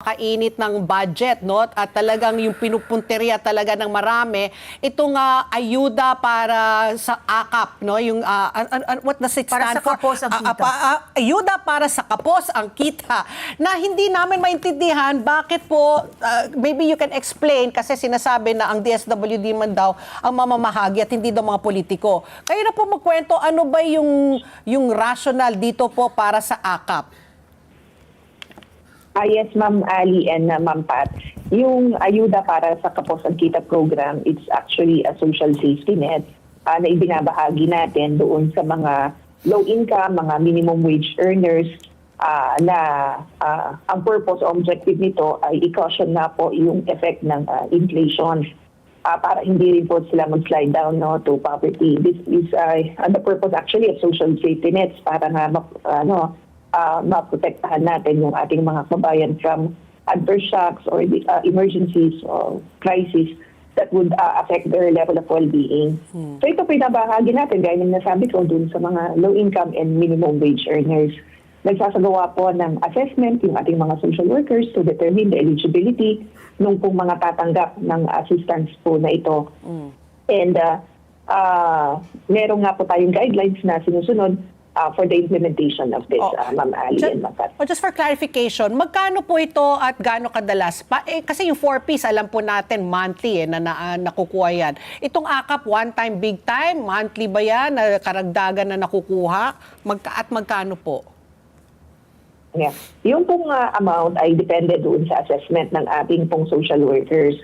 napakainit ng budget, no? At talagang yung pinupunteriya talaga ng marami, itong ayuda para sa AKAP, no? Yung what does it Para stand sa for? kapos ang kita. Ayuda para sa kapos ang kita. Na hindi namin maintindihan bakit po, maybe you can explain, kasi sinasabi na ang DSWD man daw ang mamamahagi at hindi daw mga politiko. Kayo na po magkwento, ano ba yung rational dito po para sa AKAP? Yes, Ma'am Ali and Ma'am Pat. Yung ayuda para sa Kapos ang Kita program, it's actually a social safety net na ibinabahagi natin doon sa mga low income, mga minimum wage earners na ang purpose o objective nito ay i-cushion na po yung effect ng inflation para hindi rin po sila mag-slide down to poverty. This is the purpose actually of social safety nets para nga maprotektahan natin yung ating mga kabayan from adverse shocks or emergencies or crises that would affect their level of well-being. So ito pinabahagi natin, gaya ng nasabi ko dun sa mga low-income and minimum wage earners. Nagsasagawa po ng assessment yung ating mga social workers to determine the eligibility nung pong mga tatanggap ng assistance po na ito. And meron nga po tayong guidelines na sinusunod for the implementation of this, Ma'am Ali and Ma'am Pat. Just for clarification, magkano po ito at gaano kadalas? Kasi yung 4Ps, alam po natin, monthly na nakukuha yan. Itong AKAP, one time, big time, monthly ba yan, na karagdagan na nakukuha? At magkano po? Yeah. Yung pong amount ay depende doon sa assessment ng ating pong social workers.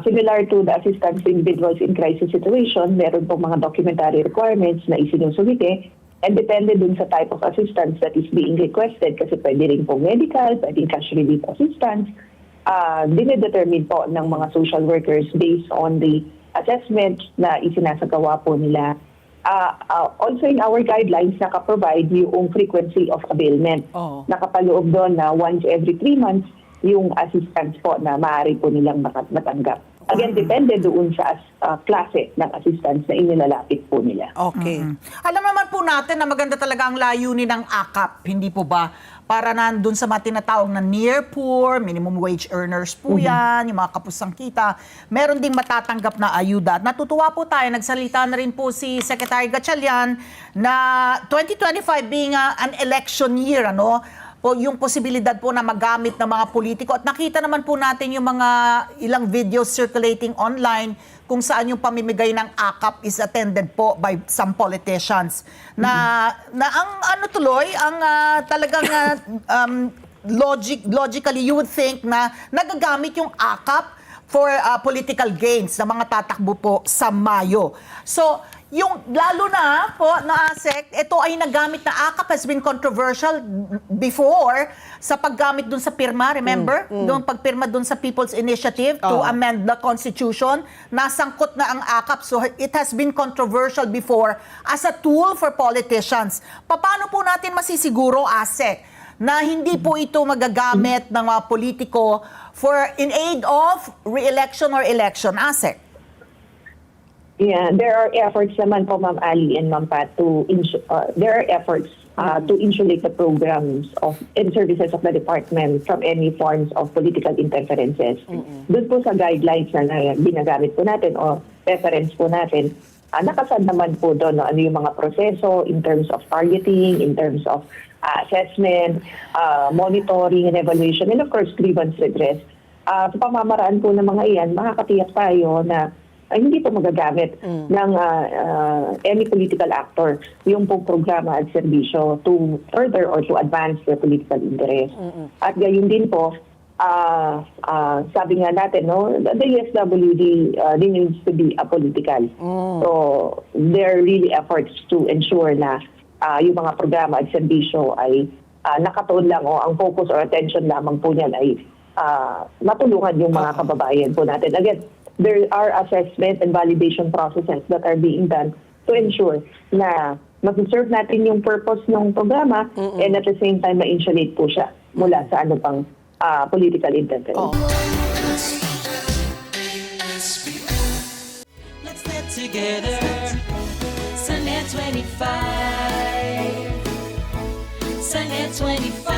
Similar to the assistance to individuals in crisis situation, meron pong mga documentary requirements na isinusumite. And depende dun sa type of assistance that is being requested, kasi pwede rin po medical, pwede cash relief assistance, dinedetermine po ng mga social workers based on the assessment na isinasagawa po nila. Also in our guidelines, nakaprovide yung frequency of availment. Nakapaloob doon na once every 3 months yung assistance po na maaari po nilang matanggap. Again, depende doon sa klase ng assistance na inilalapit po nila. Okay. Alam naman po natin na maganda talaga ang layunin ng AKAP, hindi po ba? Para nandun sa mga tinatawag na near poor, minimum wage earners po yan, yung mga kapusang kita, meron ding matatanggap na ayuda. At natutuwa po tayo, nagsalita na rin po si Secretary Gatchalian na 2025 being an election year, yung posibilidad po na magamit ng mga politiko. At nakita naman po natin yung mga ilang videos circulating online kung saan yung pamimigay ng AKAP is attended po by some politicians. Na ang talagang logically you would think na nagagamit yung AKAP for political gains na mga tatakbo po sa Mayo. So, yung lalo na po na ASEC, ito ay nagamit na AKAP has been controversial before sa paggamit dun sa pirma, remember? Doon pagpirma dun sa People's Initiative to amend the Constitution, nasangkot na ang AKAP. So it has been controversial before as a tool for politicians. Paano po natin masisiguro, ASEC, na hindi po ito magagamit ng mga politiko for in aid of re-election or election, ASEC? Yeah, there are efforts naman po, Ma'am Ali and Ma'am Pat, to insulate the programs and services of the department from any forms of political interferences. Doon po sa guidelines na ginagamit po natin o reference po natin, nakasad naman po doon ano yung mga proseso in terms of targeting, in terms of assessment, monitoring and evaluation, and of course, grievance redress. Sa pamamaraan po ng mga iyan, makakatiyak tayo na hindi po magagamit ng any political actor yung pong programa at serbisyo to further or to advance their political interest. At gayon din po, sabi nga natin, the DSWD needs to be apolitical. So there are really efforts to ensure na yung mga programa at serbisyo ay nakatuon lang o ang focus or attention lamang po niyan ay matulungan yung mga kababayan po natin. Again, there are assessment and validation processes that are being done to ensure na mag-serve natin yung purpose ng programa and at the same time ma-insulate po siya mula sa ano pang political interference. Let's get together. Sunday 25. Sunday 25.